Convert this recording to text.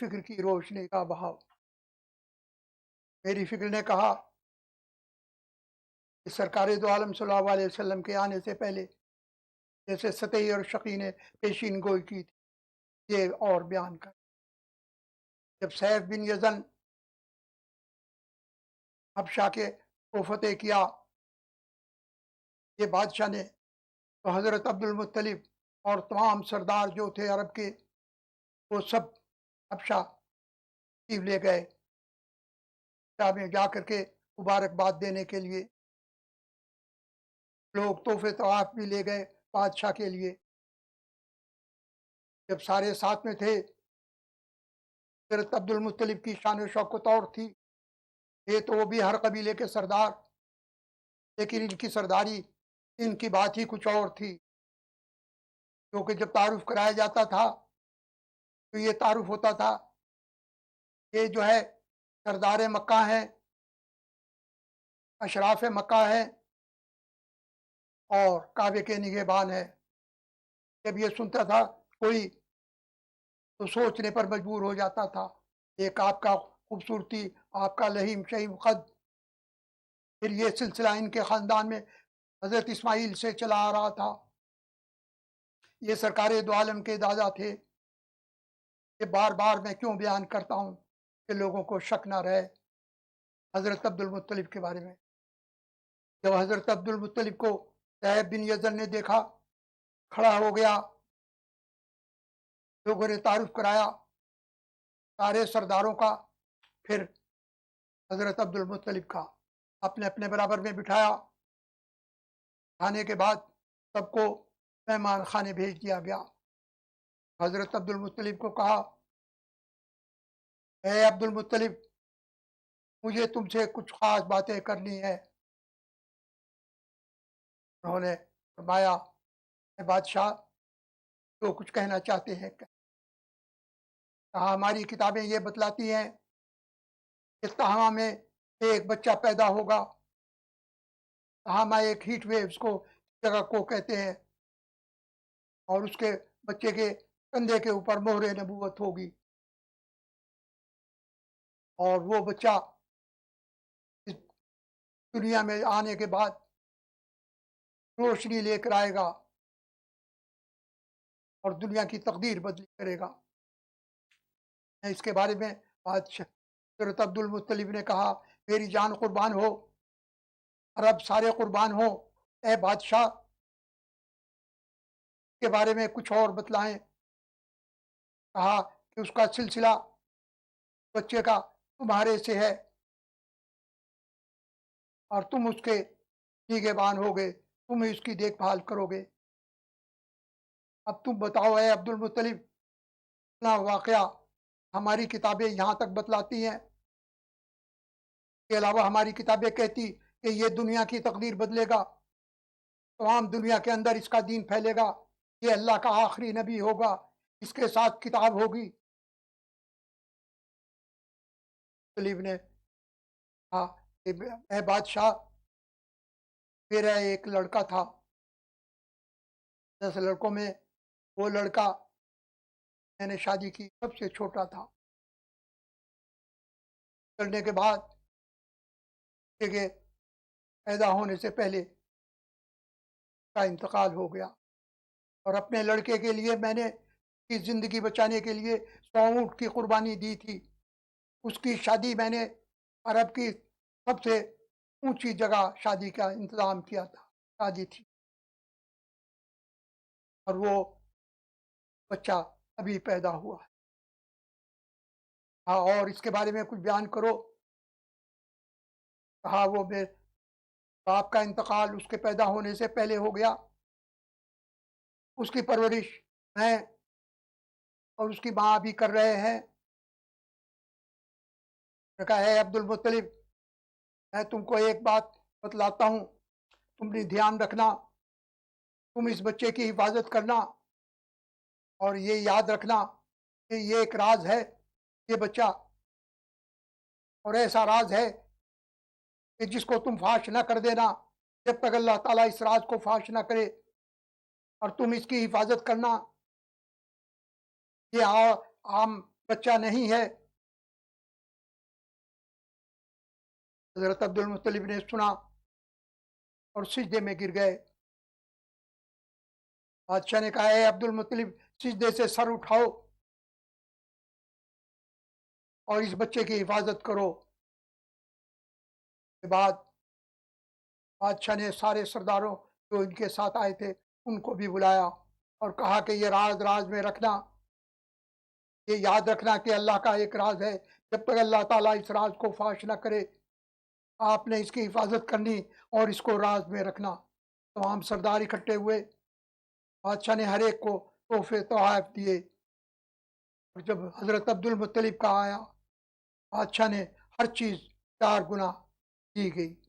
फ़िक्र की रोशनी का बहाव। मेरी फ़िक्र ने कहा कि सरकार दो आलम सल्लल्लाहु अलैहि वसल्लम के आने से पहले जैसे सतही और शकी ने पेशीन गोई की थी, ये और बयान कर। जब सैफ बिन यज़न हबशा के को फ़तेह किया, ये बादशाह ने, तो हज़रत अब्दुल मुत्तलिब और तमाम सरदार जो थे अरब के, वो सब हबशा तशरीफ़ ले गए। शाह में जा कर के मुबारकबाद देने के लिए लोग तोहफ़े तवाफ़ भी ले गए बादशाह के लिए। जब सारे साथ में थे, हज़रत अब्दुल मुत्तलिब की शान शौकत और थी। ये तो वो भी हर कबीले के सरदार, लेकिन इनकी सरदारी, इनकी बात ही कुछ और थी। क्योंकि जब तारुफ कराया जाता था, तो ये तारुफ होता था, ये जो है सरदार मक्का हैं, अशराफ मक्का हैं और काबे के निगहबान हैं। जब ये सुनता था कोई, तो सोचने पर मजबूर हो जाता था। एक आपका खूबसूरती, आपका लहीम शहीम कद, फिर ये सिलसिला इनके ख़ानदान में हज़रत इस्माइल से चला आ रहा था। ये सरकार दो आलम के दादा थे। ये बार-बार मैं क्यों बयान करता हूँ कि लोगों को शक ना रहे हज़रत अब्दुल मुत्तलिब के बारे में। जब हज़रत अब्दुल मुत्तलिब को सैफ बिन यज़न ने देखा, खड़ा हो गया, लोगों ने तारुफ कराया सारे सरदारों का, फिर हज़रत अब्दुल मुत्तलिब का अपने-अपने बराबर में बिठाया। खाने के बाद सबको मेहमान खाने भेज दिया गया। हज़रत अब्दुल मुत्तलिब को कहा, ए अब्दुल मुत्तलिब, मुझे तुमसे कुछ ख़ास बातें करनी है। उन्होंने फरमाया, ए बादशाह, जो कुछ कहना चाहते हैं कहें। कहा, हमारी किताबें ये बतलाती हैं कि तहामा में एक बच्चा पैदा होगा। तहामा एक हीट वेव्स को जगह को कहते हैं, और उसके बच्चे के कंधे के ऊपर मोहरे नबूवत होगी, और वो बच्चा इस दुनिया में आने के बाद रोशनी लेकर आएगा और दुनिया की तकदीर बदली करेगा। इसके बारे में बादशाह हज़रत अब्दुल मुत्तलिब ने कहा, मेरी जान कुर्बान हो, अरब सारे कुर्बान हो, ए बादशाह, के बारे में कुछ और बतलाएं। कहा कि उसका सिलसिला बच्चे का तुम्हारे से है और तुम उसके निगहबान होगे, तुम ही उसकी देखभाल करोगे। अब तुम बताओ ए अब्दुल मुत्तलिब, इतना वाक़या हमारी किताबें यहाँ तक बतलाती हैं, के अलावा हमारी किताबें कहती कि ये दुनिया की तकदीर बदलेगा, तमाम दुनिया के अंदर इसका दीन फैलेगा, ये अल्लाह का आखिरी नबी होगा, इसके साथ किताब होगी। मुत्तलिब ने कहा कि ए बादशाह, मेरा एक लड़का था, 10 लड़कों में वो लड़का मैंने शादी की, सबसे छोटा था। करने के बाद के पैदा होने से पहले का इंतकाल हो गया, और अपने लड़के के लिए मैंने की ज़िंदगी बचाने के लिए 100 ऊँट की कुर्बानी दी थी। उसकी शादी मैंने अरब की सबसे ऊँची जगह शादी का इंतज़ाम किया था, शादी थी, और वो बच्चा अभी पैदा हुआ है। हाँ, और इसके बारे में कुछ बयान करो। कहा, वो मेरे बाप का इंतकाल उसके पैदा होने से पहले हो गया। उसकी परवरिश मैं और उसकी माँ अभी कर रहे हैं। मैंने कहा, है अब्दुल मुत्तलिब, मैं तुमको एक बात बतलाता हूँ, तुम भी ध्यान रखना, तुम इस बच्चे की हिफाजत करना, और ये याद रखना कि ये एक राज है, ये बच्चा, और ऐसा राज है कि जिसको तुम फाश ना कर देना जब तक अल्लाह ताला इस राज को फाश ना करे, और तुम इसकी हिफाजत करना। ये आम बच्चा नहीं है। हज़रत अब्दुल मुत्तलिब ने सुना और सिजदे में गिर गए। बादशाह ने कहा, "ए अब्दुल मुत्तलिब, सिजदे से सर उठाओ और इस बच्चे की हिफाजत करो।" के बाद बादशाह ने सारे सरदारों जो इनके साथ आए थे, उनको भी बुलाया और कहा कि ये राज राज में रखना, ये याद रखना कि अल्लाह का एक राज है। जब तक अल्लाह ताला इस राज को फाश ना करे, आपने इसकी हिफाजत करनी और इसको राज में रखना। तमाम सरदार इकट्ठे हुए। बादशाह ने हर एक को तोहफे तोहफ़ दिए और जब हज़रत अब्दुल मुत्तलिब का आया, बादशाह ने हर चीज़ 4 गुना दी गई।